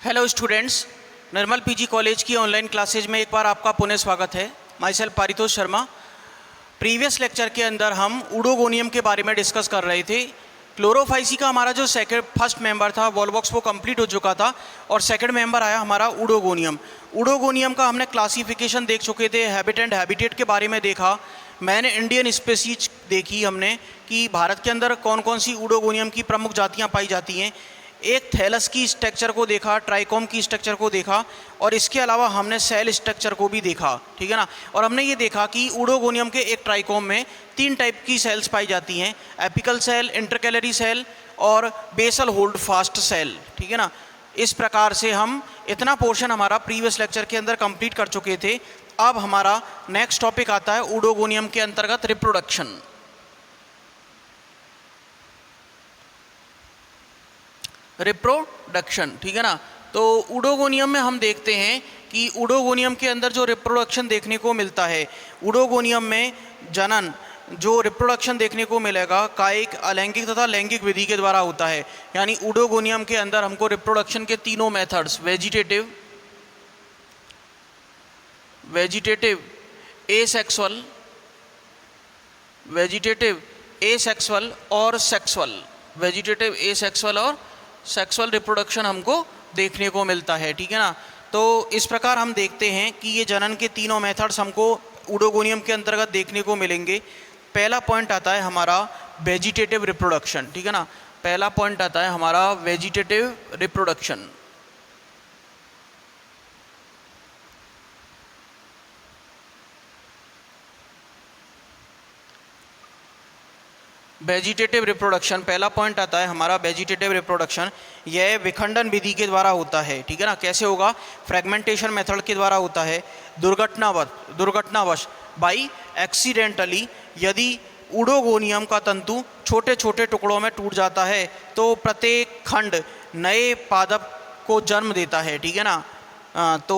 Hello students, निर्मल PG college की online classes में एक बार आपका पुनः स्वागत है। My self Paritosh Sharma. Previous lecture के अंदर हम उडोगोनियम के बारे में डिस्कस कर रहे थे। क्लोरोफाइसी का हमारा जो फर्स्ट मेंबर था वॉलबॉक्स वो कंप्लीट हो चुका था और सेकंड मेंबर आया हमारा उडोगोनियम। उडोगोनियम का हमने क्लासिफिकेशन देख चुके थे, हैबिटेट हैबिटेट के बारे में देखा, मैंने इंडियन स्पेसीज देखी हमने कि भारत के अंदर कौन कौन सी उडोगोनियम की प्रमुख जातियाँ पाई जाती हैं। एक थैलस की स्ट्रक्चर को देखा, ट्राइकोम की स्ट्रक्चर को देखा और इसके अलावा हमने सेल स्ट्रक्चर को भी देखा, ठीक है ना। और हमने ये देखा कि उडोगोनियम के एक ट्राइकोम में 3 टाइप की सेल्स पाई जाती हैं, एपिकल सेल, इंटरकैलरी सेल और बेसल होल्ड फास्ट सेल, ठीक है ना। इस प्रकार से हम इतना पोर्शन हमारा प्रीवियस लेक्चर के अंदर कंप्लीट कर चुके थे। अब हमारा नेक्स्ट टॉपिक आता है उडोगोनियम के अंतर्गत रिप्रोडक्शन। रिप्रोडक्शन, ठीक है ना। तो उडोगोनियम में हम देखते हैं कि उडोगोनियम के अंदर जो रिप्रोडक्शन देखने को मिलता है, उडोगोनियम में जनन जो रिप्रोडक्शन देखने को मिलेगा कायिक, अलैंगिक तथा लैंगिक विधि के द्वारा होता है। यानी उडोगोनियम के अंदर हमको रिप्रोडक्शन के तीनों मेथड्स वेजिटेटिव, एसेक्सुअल और सेक्सुअल, वेजिटेटिव, एसेक्सुअल और सेक्सुअल रिप्रोडक्शन हमको देखने को मिलता है, ठीक है ना। तो इस प्रकार हम देखते हैं कि ये जनन के तीनों मेथड्स हमको उडोगोनियम के अंतर्गत देखने को मिलेंगे। पहला पॉइंट आता है हमारा वेजिटेटिव रिप्रोडक्शन, ठीक है ना। पहला पॉइंट आता है हमारा वेजिटेटिव रिप्रोडक्शन। वेजिटेटिव रिप्रोडक्शन, पहला पॉइंट आता है हमारा वेजिटेटिव रिप्रोडक्शन। यह विखंडन विधि के द्वारा होता है, ठीक है ना। कैसे होगा? फ्रेगमेंटेशन मेथड के द्वारा होता है, दुर्घटनावश बाई एक्सीडेंटली। यदि उडोगोनियम का तंतु छोटे छोटे टुकड़ों में टूट जाता है तो प्रत्येक खंड नए पादप को जन्म देता है, ठीक है ना। तो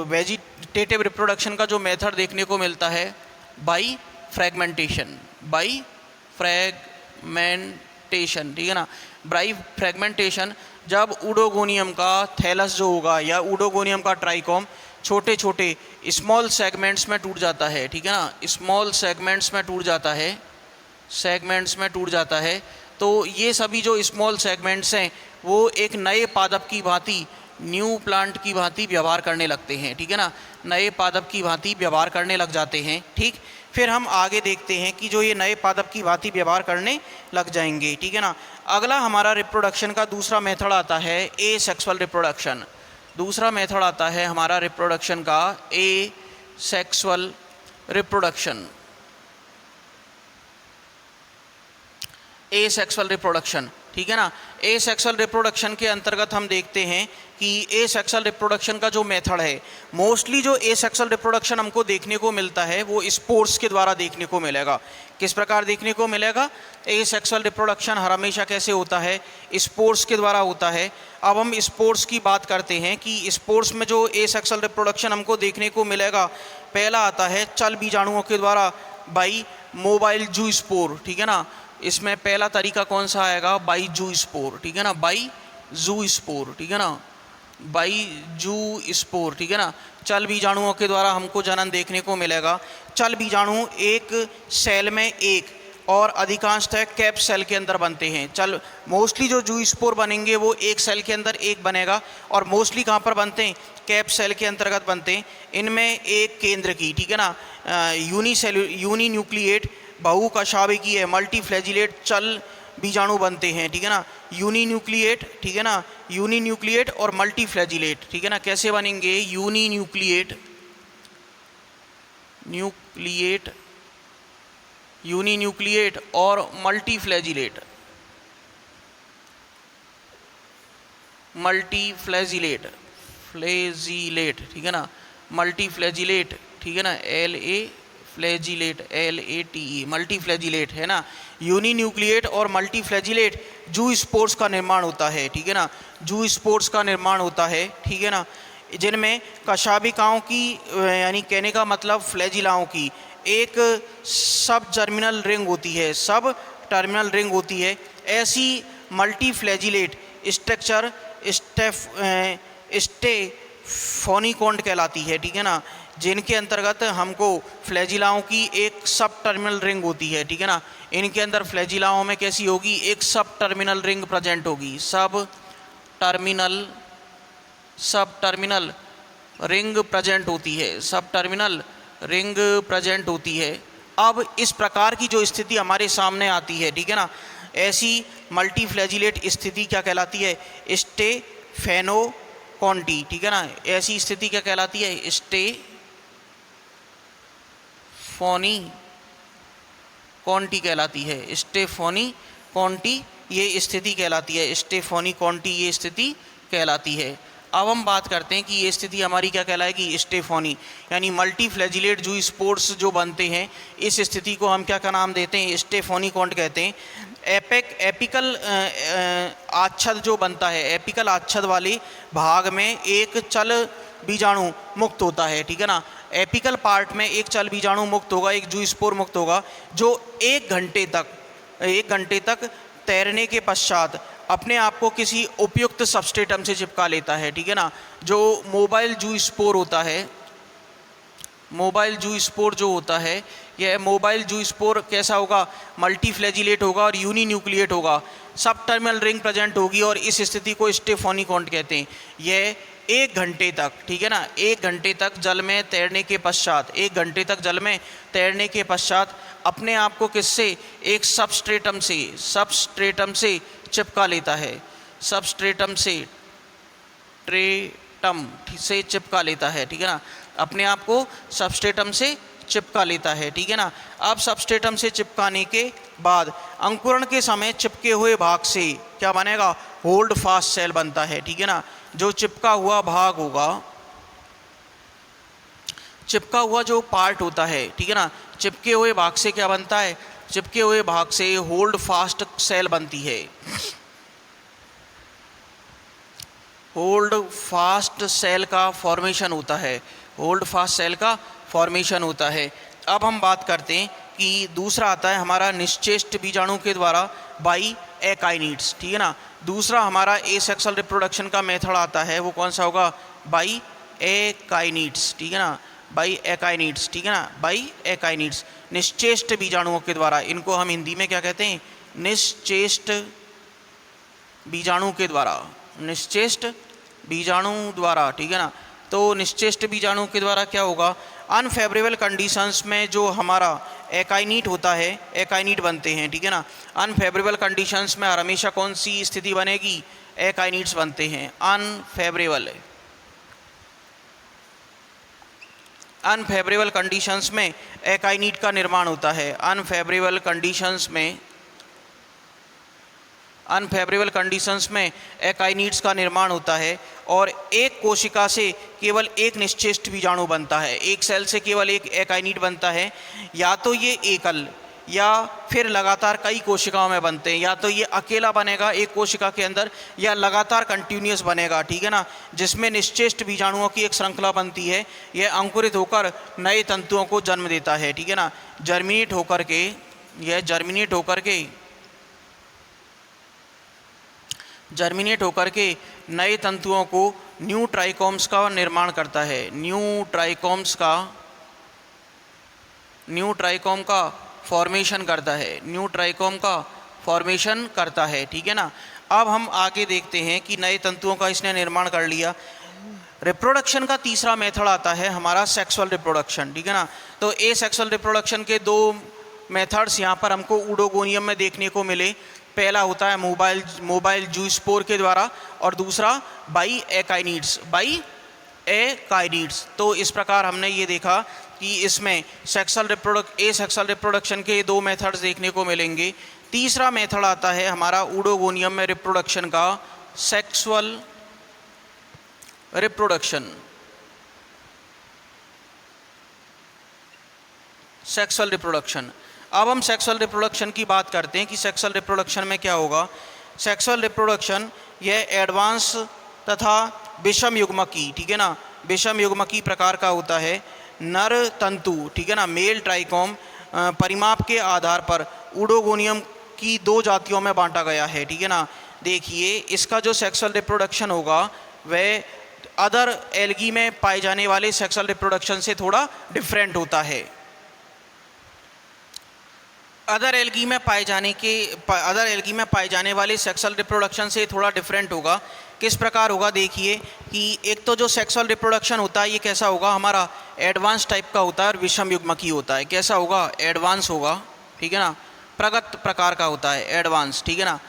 वेजिटेटिव रिप्रोडक्शन का जो मेथड देखने को मिलता है बाई फ्रेगमेंटेशन, ठीक है ना। बाई फ्रेगमेंटेशन, जब उडोगोनियम का थैलस जो होगा या उडोगोनियम का ट्राइकोम छोटे छोटे स्मॉल सेगमेंट्स में टूट जाता है, ठीक है ना। स्मॉल सेगमेंट्स में टूट जाता है तो ये सभी जो स्मॉल सेगमेंट्स हैं वो एक नए पादप की भांति, न्यू प्लांट की भांति व्यवहार करने लगते हैं, ठीक है ना। नए पादप की भांति व्यवहार करने लग जाते हैं, ठीक। फिर हम आगे देखते हैं कि जो ये नए पादप की भांति व्यवहार करने लग जाएंगे, ठीक है ना। अगला हमारा रिप्रोडक्शन का दूसरा मेथड आता है एसेक्सुअल रिप्रोडक्शन। दूसरा मेथड आता है हमारा रिप्रोडक्शन का एसेक्सुअल रिप्रोडक्शन। एसेक्सुअल रिप्रोडक्शन, ठीक है ना। एसेक्सुअल रिप्रोडक्शन के अंतर्गत हम देखते हैं कि एसेक्सुअल रिप्रोडक्शन का जो मेथड है, मोस्टली जो एसेक्सुअल रिप्रोडक्शन हमको देखने को मिलता है वो स्पोर्स के द्वारा देखने को मिलेगा। किस प्रकार देखने को मिलेगा? एसेक्सुअल रिप्रोडक्शन हर हमेशा कैसे होता है? स्पोर्स के द्वारा होता है। अब हम स्पोर्स की बात करते हैं कि स्पोर्स में जो एसेक्सुअल रिप्रोडक्शन हमको देखने को मिलेगा, पहला आता है चल बीजाणुओं के द्वारा बाई मोबाइल जू स्पोर, ठीक है ना। इसमें पहला तरीका कौन सा आएगा? बाई जू स्पोर, ठीक है ना। बाई जू स्पोर, ठीक है ना। बाई जू स्पोर, ठीक है ना। चल बीजाणुओं के द्वारा हमको जनन देखने को मिलेगा। चल बीजाणु एक सेल में एक और अधिकांशतः कैप सेल के अंदर बनते हैं। मोस्टली जो जू स्पोर बनेंगे वो एक सेल के अंदर एक बनेगा और मोस्टली कहाँ पर बनते हैं? कैप सेल के अंतर्गत बनते हैं। इनमें एक केंद्र की, ठीक है ना, यूनी न्यूक्लिएट बहुकशाभिकी है, मल्टीफ्लैजिलेट चल बीजाणु बनते हैं, ठीक है ना। यूनी न्यूक्लिएट, ठीक है ना, यूनी न्यूक्लिएट और मल्टीफ्लैजिलेट, ठीक है ना। कैसे बनेंगे? यूनी न्यूक्लिएट और मल्टीफ्लैजिलेट, ठीक है ना। मल्टीफ्लैजिलेट, ठीक है ना, LATE, मल्टीफ्लैजिलेट है ना। यूनी न्यूक्लिएट और मल्टीफ्लैजिलेट जू स्पोर्स का निर्माण होता है, ठीक है ना। जू स्पोर्स का निर्माण होता है, ठीक है ना, जिनमें कशाभिकाओं की, यानी कहने का मतलब फ्लैजिलाओं की एक सब टर्मिनल रिंग होती है। ऐसी मल्टीफ्लैजिलेट स्ट्रक्चर स्टेफोनिकॉन्ट कहलाती है, ठीक है ना, जिनके अंतर्गत हमको फ्लैजिलाओं की एक सब टर्मिनल रिंग होती है, ठीक है ना। इनके अंदर फ्लैजिलाओं में कैसी होगी, एक सब टर्मिनल रिंग प्रेजेंट होगी, सब टर्मिनल रिंग प्रेजेंट होती है, सब टर्मिनल रिंग प्रेजेंट होती है। अब इस प्रकार की जो स्थिति हमारे सामने आती है, ठीक है ना, ऐसी मल्टीफ्लैजिलेट स्थिति क्या कहलाती है, स्टेफेनोकॉन्टी, ठीक है ना। ऐसी स्थिति क्या कहलाती है, स्टेफोनिकॉन्टी कहलाती है, स्टेफोनिकॉन्टी ये स्थिति कहलाती है, स्टेफोनिकॉन्टी ये स्थिति कहलाती है। अब हम बात करते हैं कि ये स्थिति हमारी क्या कहलाएगी, स्टेफोनी, यानी मल्टीफ्लैजिलेट जो स्पोर्स जो बनते हैं, इस स्थिति को हम क्या का नाम देते हैं, स्टेफोनिकॉन्ट कहते हैं। एपिकल आच्छद जो बनता है, एपिकल आच्छद वाले भाग में एक चल बीजाणु मुक्त होता है, ठीक है ना। एपिकल पार्ट में एक चल बीजाणु मुक्त होगा, एक जूस्पोर मुक्त होगा, जो एक घंटे तक तैरने के पश्चात अपने आप को किसी उपयुक्त सबस्ट्रेटम से चिपका लेता है, ठीक है ना। जो मोबाइल जूस्पोर होता है, मोबाइल जूस्पोर जो होता है, यह मोबाइल जूस्पोर कैसा होगा, मल्टीफ्लैजिलेट होगा और यूनिन्यूक्लिएट होगा, सब टर्मिनल रिंग प्रेजेंट होगी और इस स्थिति को स्टेफोनिकॉन्ट कहते हैं। यह एक घंटे तक, ठीक है ना, एक घंटे तक जल में तैरने के पश्चात, एक घंटे तक जल में तैरने के पश्चात अपने आप को किससे, एक सबस्ट्रेटम से चिपका लेता है, सबस्ट्रेटम से चिपका लेता है, ठीक है ना, अपने आप को सबस्ट्रेटम से चिपका लेता है, ठीक है ना। अब सबस्ट्रेटम से चिपकाने के बाद अंकुरण के समय चिपके हुए भाग से क्या बनेगा, होल्ड फास्ट सेल बनता है, ठीक है ना। जो चिपका हुआ भाग होगा, चिपका हुआ जो पार्ट होता है, ठीक है ना, चिपके हुए भाग से क्या बनता है, चिपके हुए भाग से होल्ड फास्ट सेल बनती है, होल्ड फास्ट सेल का फॉर्मेशन होता है, होल्ड फास्ट सेल का फॉर्मेशन होता है। अब हम बात करते हैं कि दूसरा आता है हमारा निश्चेष्ट बीजाणु के द्वारा बाई एकाइनिड्स, ठीक है ना। दूसरा हमारा एसेक्सुअल रिप्रोडक्शन का मेथड आता है, वो कौन सा होगा, बाई एकाइनिड्स, ठीक है ना, बाई एकाइनिड्स, ठीक है ना, बाई एकाइनिड्स, निश्चेष्ट बीजाणुओं के द्वारा। इनको हम हिंदी में क्या कहते हैं, निश्चेष्ट बीजाणु के द्वारा, निश्चेष्ट बीजाणु द्वारा, ठीक है ना। तो निश्चेष्ट बीजाणु के द्वारा क्या होगा, अनफेवरेबल कंडीशंस में जो हमारा एकाइनीट होता है, एकाइनीट बनते हैं, ठीक है ना। अनफेवरेबल कंडीशंस में हमेशा कौन सी स्थिति बनेगी, एकाइनीट्स बनते हैं। अनफेवरेबल कंडीशंस में एकाइनीट का निर्माण होता है, अनफेवरेबल कंडीशंस में एकाइनीट्स का निर्माण होता है और एक कोशिका से केवल एक निश्चेष्ट बीजाणु बनता है, एक सेल से केवल एक एकाइनीट बनता है। या तो ये एकल या फिर लगातार कई कोशिकाओं में बनते हैं, या तो ये अकेला बनेगा एक कोशिका के अंदर या लगातार कंटिन्यूस बनेगा, ठीक है ना, जिसमें निश्चेष्ट बीजाणुओं की एक श्रृंखला बनती है। यह अंकुरित होकर नए तंतुओं को जन्म देता है, ठीक है ना, जर्मिनेट होकर के नए तंतुओं को न्यू ट्राइकोम्स का निर्माण करता है, न्यू ट्राइकोम का फॉर्मेशन करता है, न्यू ट्राइकोम का फॉर्मेशन करता है, ठीक है ना। अब हम आगे देखते हैं कि नए तंतुओं का इसने निर्माण कर लिया। रिप्रोडक्शन का तीसरा मेथड आता है हमारा सेक्सुअल रिप्रोडक्शन, ठीक है ना। तो ए सेक्सुअल रिप्रोडक्शन के दो मेथड्स यहाँ पर हमको ऊडोगोनियम में देखने को मिले। पहला होता है मोबाइल जूस्पोर के द्वारा और दूसरा बाई एकाइनिड्स। तो इस प्रकार हमने ये देखा कि इसमें ए सेक्सुअल रिप्रोडक्शन के दो मेथड्स देखने को मिलेंगे। तीसरा मेथड आता है हमारा ऊडोगोनियम में रिप्रोडक्शन का, सेक्सुअल रिप्रोडक्शन। अब हम सेक्सुअल रिप्रोडक्शन की बात करते हैं कि सेक्सुअल रिप्रोडक्शन में क्या होगा। सेक्सुअल रिप्रोडक्शन यह एडवांस तथा विषम युग्मकी, ठीक है ना, विषम युग्मकी प्रकार का होता है। नर तंतु, ठीक है ना, मेल ट्राइकोम परिमाप के आधार पर ऊडोगोनियम की दो जातियों में बांटा गया है, ठीक है ना। देखिए इसका जो सेक्सुअल रिप्रोडक्शन होगा वह अदर एल्गी में पाए जाने वाले सेक्सुअल रिप्रोडक्शन से थोड़ा डिफरेंट होता है। अदर एल्गी में पाए जाने वाले सेक्सुअल रिप्रोडक्शन से थोड़ा डिफरेंट होगा। किस प्रकार होगा देखिए कि एक तो जो सेक्सुअल रिप्रोडक्शन होता है ये कैसा होगा, हमारा एडवांस टाइप का होता है और विषम युग्मकीय होता है। कैसा होगा, एडवांस होगा, ठीक है ना, प्रगत प्रकार का होता है एडवांस, ठीक है ना,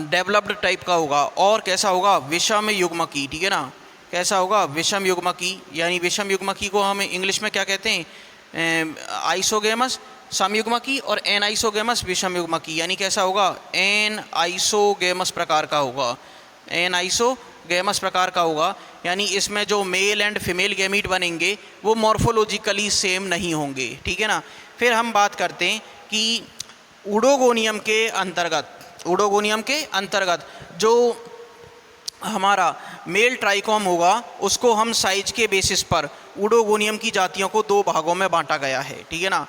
डेवलप्ड टाइप का होगा। और कैसा होगा, विषम युग्मकीय, ठीक है ना, कैसा होगा, विषम युग्मकीय। यानी विषम युग्मकीय को हम इंग्लिश में क्या कहते हैं, आइसोगेमस समयुग्मकीय और एन आइसोगेमस विषम युग्मकीय। यानी कैसा होगा, एन आइसोगेमस प्रकार का होगा, एन आइसोगेमस प्रकार का होगा। यानी इसमें जो मेल एंड फीमेल गैमीट बनेंगे वो मॉर्फोलॉजिकली सेम नहीं होंगे, ठीक है ना। फिर हम बात करते हैं कि ऊडोगोनियम के अंतर्गत जो हमारा मेल ट्राइकोम होगा उसको हम साइज के बेसिस पर ऊडोगोनियम की जातियों को दो भागों में बांटा गया है, ठीक है ना।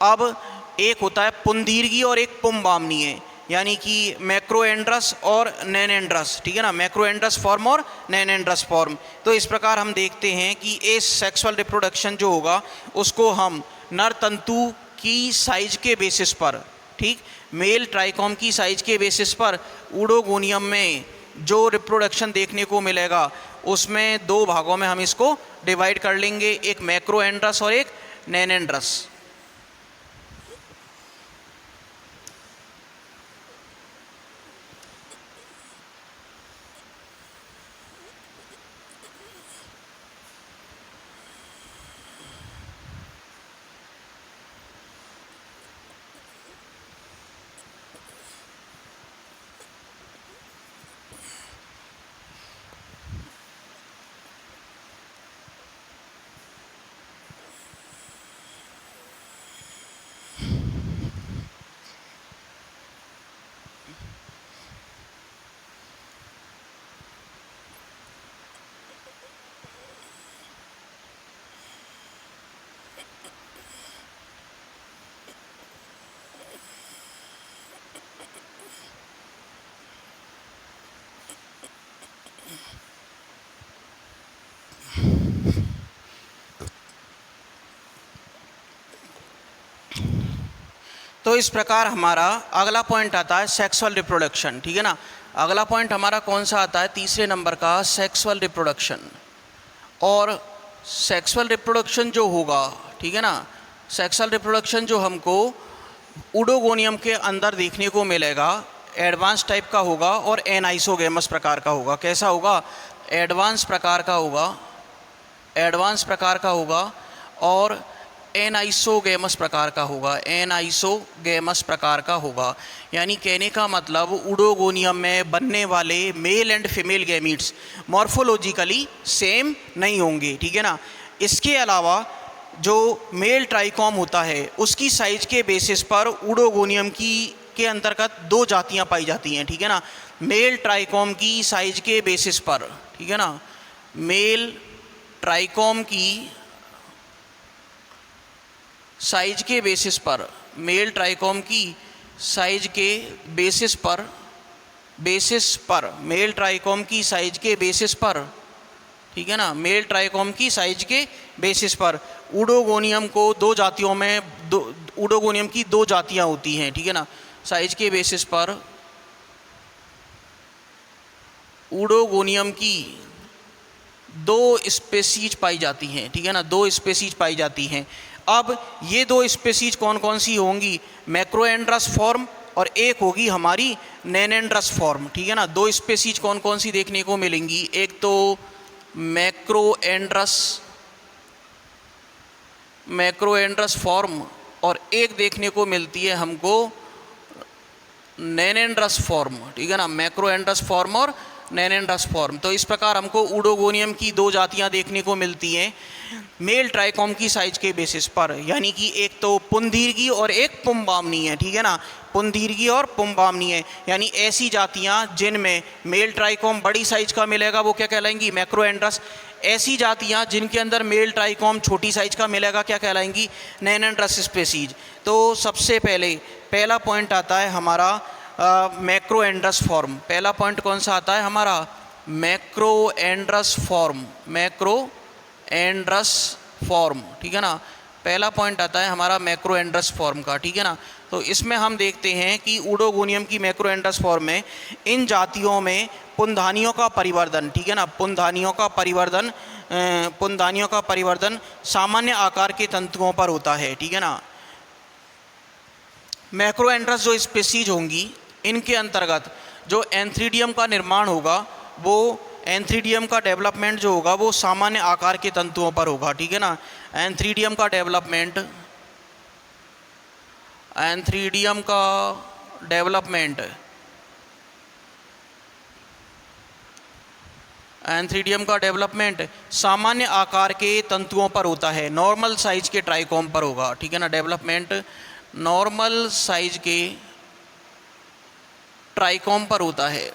अब एक होता है पुंदीर्घी और एक पुंबामनीय, यानी कि मैक्रोएंड्रस और नैनेंड्रस, ठीक है ना, मैक्रोएंड्रस फॉर्म और नैनेंड्रस फॉर्म। तो इस प्रकार हम देखते हैं कि ये सेक्सुअल रिप्रोडक्शन जो होगा उसको हम नर तंतु की साइज के बेसिस पर, ठीक, मेल ट्राइकोम की साइज के बेसिस पर ऊडोगोनियम में जो रिप्रोडक्शन देखने को मिलेगा उसमें दो भागों में हम इसको डिवाइड कर लेंगे, एक मैक्रोएंड्रस और एक नैनेंड्रस। तो इस प्रकार हमारा अगला पॉइंट आता है सेक्सुअल रिप्रोडक्शन, ठीक है ना। अगला पॉइंट हमारा कौन सा आता है, तीसरे नंबर का, सेक्सुअल रिप्रोडक्शन। और सेक्सुअल रिप्रोडक्शन जो होगा, ठीक है ना, सेक्सुअल रिप्रोडक्शन जो हमको ऊडोगोनियम के अंदर देखने को मिलेगा एडवांस टाइप का होगा और एनाइसोगेमस प्रकार का होगा। कैसा होगा, एडवांस प्रकार का होगा, एडवांस प्रकार का होगा और एनाइसोगेमस प्रकार का होगा, एनाइसोगेमस प्रकार का होगा। यानी कहने का मतलब ऊडोगोनियम में बनने वाले male and female gametes morphologically same नहीं होंगे, ठीक है ना। इसके अलावा जो मेल ट्राइकोम होता है उसकी साइज के बेसिस पर ऊडोगोनियम की के अंतर्गत दो जातियां पाई जाती हैं, ठीक है ना। मेल ट्राइकोम की साइज के बेसिस पर, ठीक है ना, मेल ट्राइकोम की साइज के बेसिस पर, मेल ट्राइकोम की साइज के बेसिस पर, मेल ट्राइकोम की साइज के बेसिस पर, ठीक है ना, मेल ट्राइकोम की साइज के बेसिस पर ऊडोगोनियम को दो जातियों में ऊडोगोनियम की दो जातियां होती हैं, ठीक है ना। साइज के बेसिस पर ऊडोगोनियम की दो स्पेसीज पाई जाती हैं, ठीक है ना, दो स्पेसीज पाई जाती हैं। अब ये दो स्पेसीज कौन कौन सी होंगी, मैक्रोएंड्रस फॉर्म और एक होगी हमारी नैनेंड्रस फॉर्म, ठीक है ना। दो स्पेसीज कौन कौन सी देखने को मिलेंगी, एक तो मैक्रोएंड्रस फॉर्म और एक देखने को मिलती है हमको नैनेंड्रस फॉर्म, ठीक है ना, मैक्रोएंड्रस फॉर्म और नैनेंड्रस फॉर्म। तो इस प्रकार हमको ऊडोगोनियम की दो जातियां देखने को मिलती हैं मेल ट्राइकोम की साइज के बेसिस पर, यानी कि एक तो पुंदीर्घी और एक पुंबामनीय है, ठीक है ना, पुंदीर्घी और पुंबामनीय। यानी ऐसी जातियां जिनमें मेल ट्राइकोम बड़ी साइज का मिलेगा वो क्या कहलाएंगी, मैक्रोएंड्रस। ऐसी जातियां जिनके अंदर मेल ट्राइकोम छोटी साइज का मिलेगा क्या कहलाएंगी, नैनेंड्रस स्पेसीज। तो सबसे पहला पॉइंट आता है हमारा मैक्रोएंड्रस फॉर्म। पहला पॉइंट कौन सा आता है हमारा, मैक्रोएंड्रस फॉर्म, मैक्रोएंड्रस फॉर्म, ठीक है ना। पहला पॉइंट आता है हमारा मैक्रोएंड्रस फॉर्म का, ठीक है ना। तो इसमें हम देखते हैं कि ऊडोगोनियम की मैक्रोएंड्रस फॉर्म में इन जातियों में पुनधानियों का परिवर्धन, ठीक है ना, पुनधानियों का परिवर्धन सामान्य आकार के तंतुओं पर होता है, ठीक है ना। मैक्रोएंड्रस जो स्पीसीज होंगी इनके अंतर्गत जो एंथ्रीडियम का निर्माण होगा, वो एंथ्रीडियम का डेवलपमेंट जो होगा वो सामान्य आकार के तंतुओं पर होगा, ठीक है ना। एंथ्रीडियम का डेवलपमेंट सामान्य आकार के तंतुओं पर होता है, नॉर्मल साइज के ट्राइकोम पर होगा, ठीक है ना। डेवलपमेंट नॉर्मल साइज के ट्राइकोम पर होता है,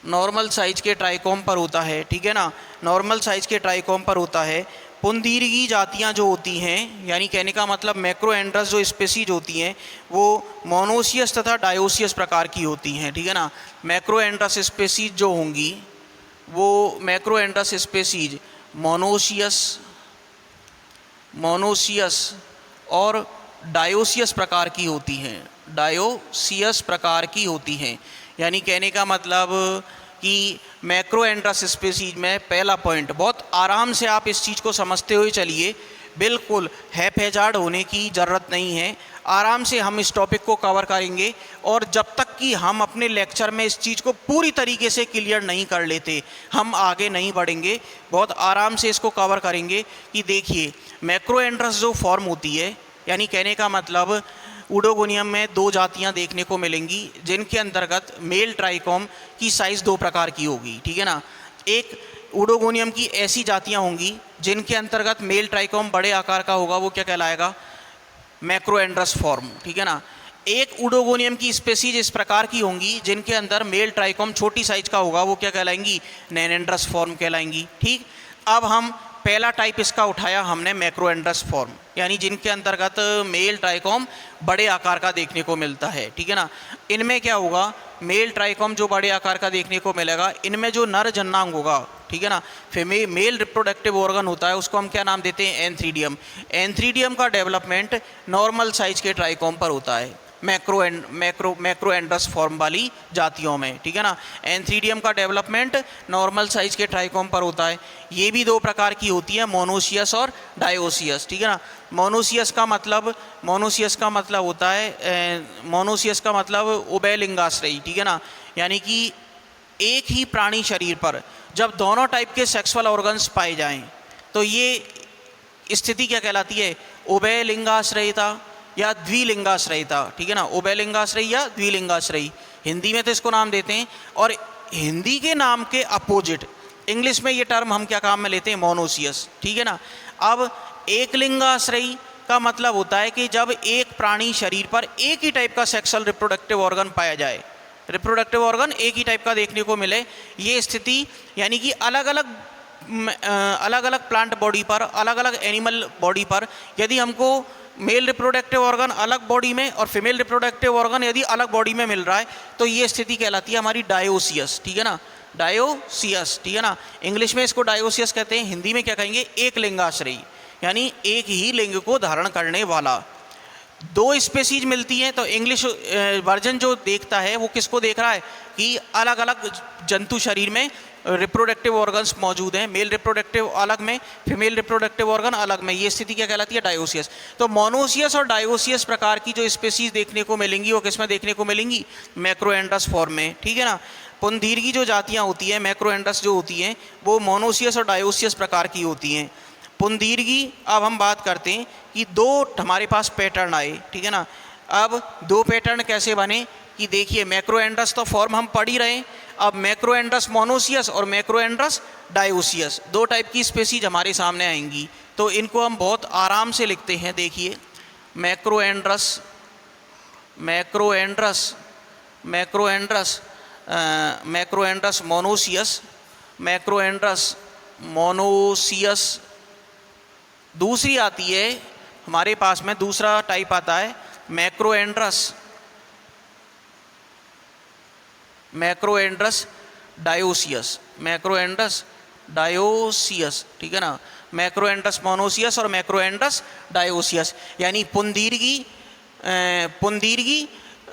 नॉर्मल साइज के ट्राइकोम पर होता है, ठीक है ना, नॉर्मल साइज के ट्राइकोम पर होता है। पुनदीर्घी जातियां जो होती हैं, यानी कहने का मतलब मैक्रोएंड्रस जो स्पीसीज होती हैं वो मोनोसियस तथा डायोसियस प्रकार की होती हैं, ठीक है ना। मैक्रोएंड्रस स्पीसीज जो होंगी वो मैक्रोएंड्रस स्पीसीज मोनोसियस और डायोसियस प्रकार की होती हैं, डायोसियस प्रकार की होती हैं। यानी कहने का मतलब कि मैक्रोएंड्रस स्पीसीज में पहला पॉइंट, बहुत आराम से आप इस चीज़ को समझते हुए चलिए, बिल्कुल हैफेजार्ड होने की ज़रूरत नहीं है। आराम से हम इस टॉपिक को कवर करेंगे और जब तक कि हम अपने लेक्चर में इस चीज़ को पूरी तरीके से क्लियर नहीं कर लेते हम आगे नहीं बढ़ेंगे। बहुत आराम से इसको कवर करेंगे कि देखिए मैक्रोएंड्रस जो फॉर्म होती है, यानी कहने का मतलब ऊडोगोनियम में दो जातियां देखने को मिलेंगी जिनके अंतर्गत मेल ट्राइकोम की साइज़ दो प्रकार की होगी, ठीक है ना। एक ऊडोगोनियम की ऐसी जातियां होंगी जिनके अंतर्गत मेल ट्राइकोम बड़े आकार का होगा, वो क्या कहलाएगा, मैक्रोएंड्रस फॉर्म, ठीक है ना। एक ऊडोगोनियम की स्पीसीज इस प्रकार की होंगी जिनके अंदर मेल ट्राइकोम छोटी साइज का होगा, वो क्या कहलाएंगी, नैनेंड्रस फॉर्म कहलाएंगी, ठीक। अब हम पहला टाइप इसका उठाया हमने मैक्रोएंड्रस फॉर्म, यानी जिनके अंतर्गत मेल ट्राइकोम बड़े आकार का देखने को मिलता है, ठीक है ना। इनमें क्या होगा, मेल ट्राइकोम जो बड़े आकार का देखने को मिलेगा, इनमें जो नर जननांग होगा, ठीक है ना, मेल रिप्रोडक्टिव ऑर्गन होता है, उसको हम क्या नाम देते हैं, एंथ्रीडियम। एंथ्रीडियम का डेवलपमेंट नॉर्मल साइज के ट्राइकोम पर होता है मैक्रोएंड्रस फॉर्म वाली जातियों में, ठीक है ना। एंथ्रीडियम का डेवलपमेंट नॉर्मल साइज के ट्राइकोम पर होता है। ये भी दो प्रकार की होती है, मोनोसियस और डायोसियस, ठीक है ना। मोनोसियस का मतलब उभयलिंगाश्रयी, ठीक है ना, यानी कि एक ही प्राणी शरीर पर जब दोनों टाइप के सेक्सुअल ऑर्गन्स पाए जाएं तो ये स्थिति क्या कहलाती है, उभयलिंगाश्रयिता या द्विलिंगाश्रयिता, ठीक है ना। उभयलिंगाश्रयी या द्विलिंगाश्रयी हिंदी में तो इसको नाम देते हैं, और हिंदी के नाम के अपोजिट इंग्लिश में ये टर्म हम क्या काम में लेते हैं, मोनोसियस, ठीक है ना। अब एक लिंगाश्रयी का मतलब होता है कि जब एक प्राणी शरीर पर एक ही टाइप का सेक्सुअल रिप्रोडक्टिव ऑर्गन पाया जाए, रिप्रोडक्टिव ऑर्गन एक ही टाइप का देखने को मिले, ये स्थिति यानी कि अलग अलग प्लांट बॉडी पर, अलग अलग एनिमल बॉडी पर यदि हमको मेल रिप्रोडक्टिव ऑर्गन अलग बॉडी में और फीमेल रिप्रोडक्टिव ऑर्गन यदि अलग बॉडी में मिल रहा है तो ये स्थिति कहलाती है हमारी डायोसियस, ठीक है ना, डायोसियस, ठीक है ना। इंग्लिश में इसको डायोसियस कहते हैं, हिंदी में क्या कहेंगे, एक लिंगाश्रयी, यानी एक ही लिंग को धारण करने वाला। दो स्पीसीज मिलती हैं तो इंग्लिश वर्जन जो देखता है वो किसको देख रहा है कि अलग अलग जंतु शरीर में रिप्रोडक्टिव ऑर्गन्स मौजूद हैं, मेल रिप्रोडक्टिव अलग में, फीमेल रिप्रोडक्टिव ऑर्गन अलग में, ये स्थिति क्या कहलाती है, डायोसियस। तो मोनोसियस और डायोसियस प्रकार की जो स्पीसीज देखने को मिलेंगी वो किस में देखने को मिलेंगी, मैक्रोएंड्रस फॉर्म में, ठीक है ना। पुनदीर्घी जो जातियाँ होती हैं मैक्रोएंड्रस जो होती हैं वो मोनोसियस और डायोसियस प्रकार की होती हैं। पुनदीर्घी, अब हम बात करते हैं कि दो हमारे पास पैटर्न आए, ठीक है ना। अब दो पैटर्न कैसे बने कि देखिए मैक्रोएंड्रस तो फॉर्म हम पढ़ ही रहे हैं, अब मैक्रोएंड्रस मोनोसियस और मैक्रोएंड्रस डायोसियस दो टाइप की स्पीसीज हमारे सामने आएंगी, तो इनको हम बहुत आराम से लिखते हैं। देखिए मैक्रोएंड्रस मोनोसियस, मोनोसियस। दूसरी आती है हमारे पास में, दूसरा टाइप आता है मैक्रोएंड्रस डायोसियस, मैक्रोएंड्रस डायोसियस, ठीक है ना, मैक्रोएंड्रस मोनोसियस और मैक्रोएंड्रस डायोसियस, यानी पुंदीर्घी पुंदीर्घी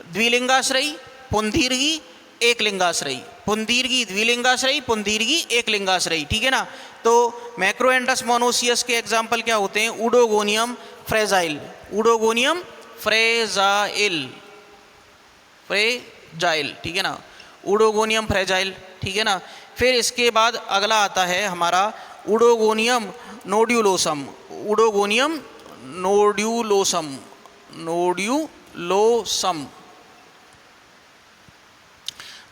द्विलिंगाश्रयी, पुंदीर्घी एक लिंगाश्रयी, पुंदीर्घी द्विलिंगाश्रयी, पुंदीर्घी एक लिंगाश्रयी, ठीक है ना। तो मैक्रोएंड्रस मोनोसियस के एग्जाम्पल क्या होते हैं? Oedogonium fragile, oedogonium fragile, fragile, ठीक है ना, उडोगोनियम फ्रेजाइल, ठीक है ना। फिर इसके बाद अगला आता है हमारा उडोगोनियम नोड्यूलोसम, उडोगोनियम नोड्यूलोसम, नोड्यूलोसम।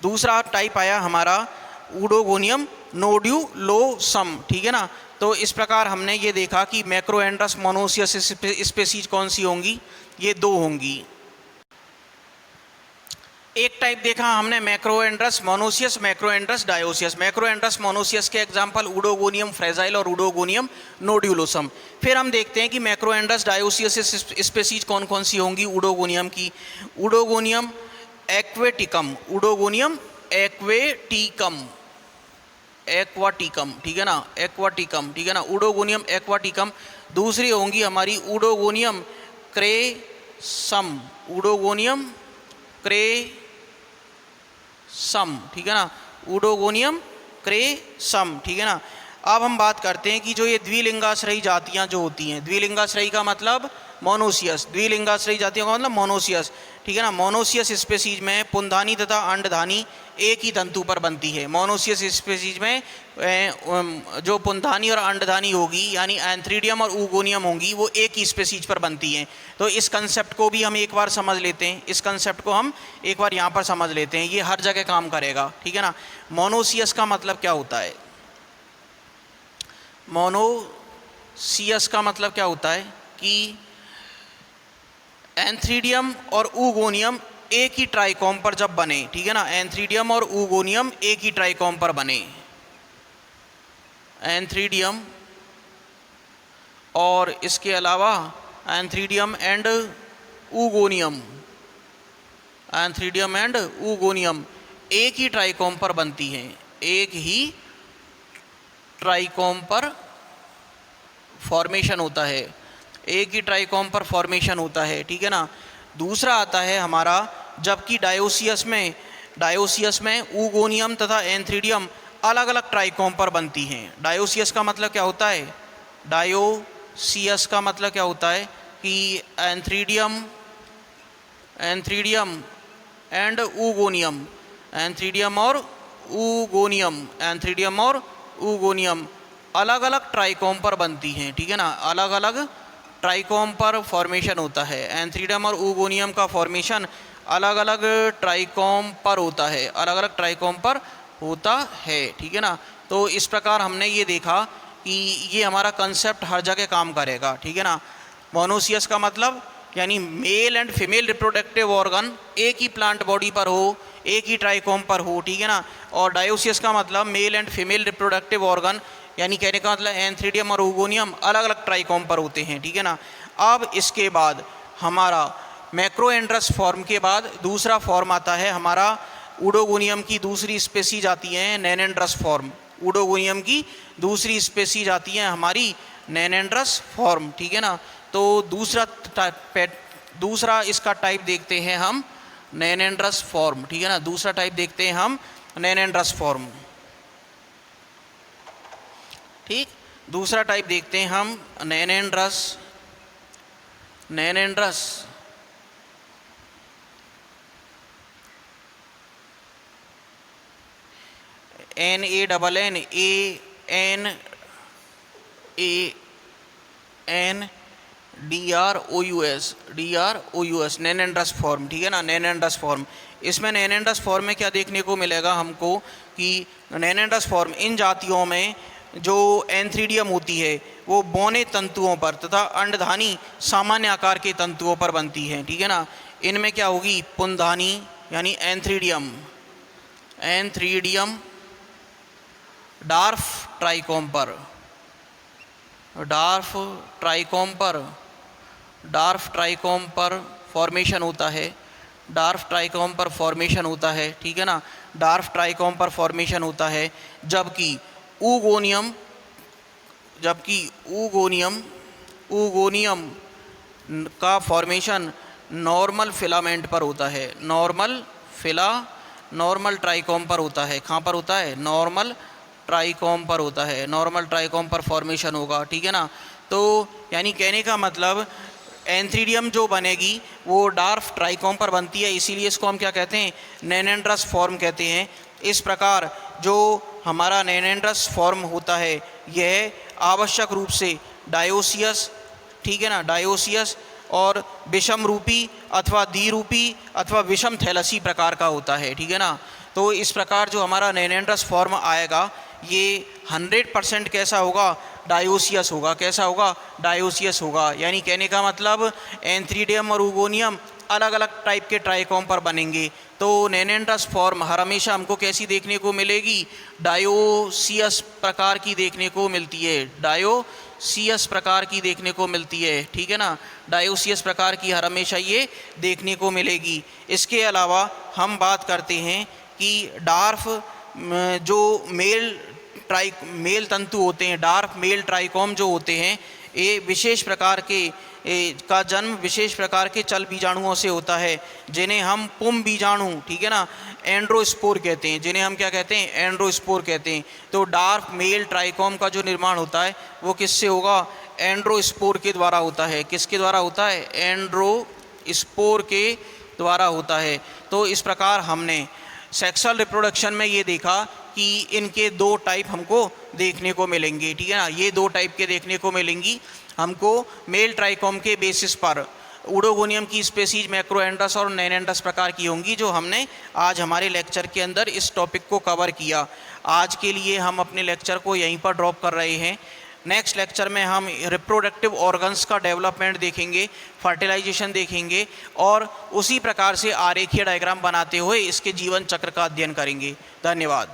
दूसरा टाइप आया हमारा उडोगोनियम नोड्यूलोसम, ठीक है ना। तो इस प्रकार हमने ये देखा कि मैक्रोएंड्रस मोनोसियस स्पेसीज कौन सी होंगी? ये दो होंगी। एक टाइप देखा हमने मैक्रोएंड्रस मोनोसियस, मैक्रोएंड्रस डायोसियस। मैक्रोएंड्रस मोनोसियस के एग्जांपल उडोगोनियम फ्रेजाइल और उडोगोनियम नोड्यूलोसम। फिर हम देखते हैं कि मैक्रोएंड्रस डायोसियस स्पेसीज कौन कौन सी होंगी उडोगोनियम की। उडोगोनियम एक्वेटिकम, उडोगोनियम एक्वेटिकम, एक्वाटिकम, ठीक है ना, एक्वाटिकम, ठीक है ना, उडोगोनियम एक्वाटिकम। दूसरी होंगी हमारी उडोगोनियम क्रेसम, उडोगोनियम क्रेसम, ठीक है ना, उडोगोनियम क्रेसम, ठीक है ना। अब हम बात करते हैं कि जो ये द्विलिंगाश्रयी जातियां जो होती हैं, द्विलिंगाश्रयी का मतलब मोनोसियस, द्विलिंगाश्रयी जातियों का मतलब मोनोसियस, ठीक है ना। मोनोसियस स्पेसीज में पुंधानी तथा अंडधानी एक ही तंतु पर बनती है। मोनोसियस स्पेसीज में जो पुंधानी और अंडधानी होगी यानी एंथ्रीडियम और ऊगोनियम होंगी वो एक ही स्पेसीज पर बनती हैं। तो इस कंसेप्ट को भी हम एक बार समझ लेते हैं, इस कंसेप्ट को हम एक बार यहाँ पर समझ लेते हैं, ये हर जगह काम करेगा, ठीक है ना। मोनोसियस का मतलब क्या होता है? मोनोसियस का मतलब क्या होता है कि एंथ्रीडियम और ऊगोनियम एक ही ट्राइकोम पर जब बने, ठीक है ना, एंथ्रीडियम और ऊगोनियम एक ही ट्राइकोम पर बने, एंथ्रीडियम और इसके अलावा antheridium and oogonium, antheridium and oogonium एक ही ट्राइकोम पर बनती हैं, एक ही ट्राइकोम पर फॉर्मेशन होता है, एक ही ट्राइकोम पर फॉर्मेशन होता है, ठीक है ना। दूसरा आता है हमारा जबकि डायोसियस में ऊगोनियम तथा एंथ्रीडियम अलग अलग ट्राइकोम पर बनती हैं। डायोसियस का मतलब क्या होता है? डायोसियस का मतलब क्या होता है कि एंथ्रीडियम एंड ऊगोनियम, एंथ्रीडियम और ऊगोनियम अलग अलग ट्राइकोम पर बनती हैं, ठीक है ना, अलग अलग ट्राइकोम पर फॉर्मेशन होता है। एंथ्रीडियम और ऊगोनियम का फॉर्मेशन अलग अलग ट्राइकोम पर होता है, अलग अलग ट्राइकोम पर होता है, ठीक है ना। तो इस प्रकार हमने ये देखा कि ये हमारा कंसेप्ट हर जगह काम करेगा, ठीक है ना। मोनोसियस का मतलब यानी male and female reproductive organ एक ही प्लांट बॉडी पर हो, एक ही ट्राइकोम पर हो, ठीक है ना। और डायोसियस का मतलब male and female reproductive organ यानी कहने का मतलब एंथ्रीडियम और ऊगोनियम अलग अलग ट्राइकोम पर होते हैं, ठीक है ना। अब इसके बाद हमारा मैक्रोएंड्रस फॉर्म के बाद दूसरा फॉर्म आता है हमारा उडोगोनियम की दूसरी स्पेसीज आती हैं नैनेंड्रस फॉर्म, उडोगोनियम की दूसरी स्पेसीज आती हैं हमारी नैनेंड्रस फॉर्म, ठीक है ना। तो दूसरा इसका टाइप देखते हैं हम नैनेंड्रस फॉर्म, ठीक है ना, दूसरा टाइप देखते हैं हम नैनेंड्रस फॉर्म, ठीक। दूसरा टाइप देखते हैं हम नैनेंड्रस NANANDROUS नैनेंड्रस फॉर्म, ठीक है ना, नैनेंड्रस फॉर्म। इसमें नैनेंड्रस फॉर्म में क्या देखने को मिलेगा हमको कि नैनेंड्रस फॉर्म इन जातियों में जो एंथ्रीडियम होती है वो बौने तंतुओं पर तथा अंडधानी सामान्य आकार के तंतुओं पर बनती है, ठीक है ना। इनमें क्या होगी? पुंधानी यानी एंथ्रीडियम डार्फ ट्राइकोम पर फॉर्मेशन होता है, डार्फ ट्राइकोम पर फॉर्मेशन होता है, ठीक है ना, डार्फ ट्राइकोम पर फॉर्मेशन होता है, जबकि ऊगोनियम का फॉर्मेशन नॉर्मल फिलामेंट पर होता है, नॉर्मल ट्राइकोम पर होता है। कहाँ पर होता है? नॉर्मल ट्राइकोम पर होता है, नॉर्मल ट्राइकोम पर फॉर्मेशन होगा, ठीक है ना। तो यानी कहने का मतलब एंथ्रीडियम जो बनेगी वो डार्फ ट्राइकोम पर बनती है, इसीलिए इसको हम क्या कहते हैं? नेनेंड्रस फॉर्म कहते हैं। इस प्रकार जो हमारा नेनेंड्रस फॉर्म होता है यह आवश्यक रूप से डायोसियस, ठीक है ना, डायोसियस और विषम रूपी अथवा द्विरूपी अथवा विषम थैलसी प्रकार का होता है, ठीक है ना। तो इस प्रकार जो हमारा नेनेंड्रस फॉर्म आएगा ये 100% कैसा होगा? डायोसियस होगा। कैसा होगा? डायोसियस होगा। यानी कहने का मतलब एंथ्रीडियम और ऊगोनियम अलग अलग टाइप के ट्राइकोम पर बनेंगे। तो नेनेंड्रस फॉर्म हर हमेशा हमको कैसी देखने को मिलेगी? डायोसियस प्रकार की देखने को मिलती है, डायोसियस प्रकार की देखने को मिलती है, ठीक है ना, डायोसियस प्रकार की हर हमेशा ये देखने को मिलेगी। इसके अलावा हम बात करते हैं कि डार्फ जो मेल तंतु होते हैं, डार्फ मेल ट्राइकोम जो होते हैं, ये विशेष प्रकार के का जन्म विशेष प्रकार के चल बीजाणुओं से होता है, जिन्हें हम पुम बीजाणु, ठीक है ना, एंड्रोस्पोर कहते हैं, जिन्हें हम क्या कहते हैं? एंड्रोस्पोर कहते हैं। तो डार्फ मेल ट्राइकोम का जो निर्माण होता है वो किससे होगा? एंड्रोस्पोर के द्वारा होता है। किसके द्वारा होता है? एंड्रोस्पोर के द्वारा होता है। तो इस प्रकार हमने सेक्सुअल रिप्रोडक्शन में ये देखा कि इनके दो टाइप हमको देखने को मिलेंगे, ठीक है ना, ये दो टाइप के देखने को मिलेंगी हमको मेल ट्राइकोम के बेसिस पर। ऊडोगोनियम की स्पेसीज मैक्रोएंड्रस और नेनेंड्रस प्रकार की होंगी, जो हमने आज हमारे लेक्चर के अंदर इस टॉपिक को कवर किया। आज के लिए हम अपने लेक्चर को यहीं पर ड्रॉप कर रहे हैं। नेक्स्ट लेक्चर में हम रिप्रोडक्टिव ऑर्गन्स का डेवलपमेंट देखेंगे, फर्टिलाइजेशन देखेंगे और उसी प्रकार से आरेखीय डायग्राम बनाते हुए इसके जीवन चक्र का अध्ययन करेंगे। धन्यवाद।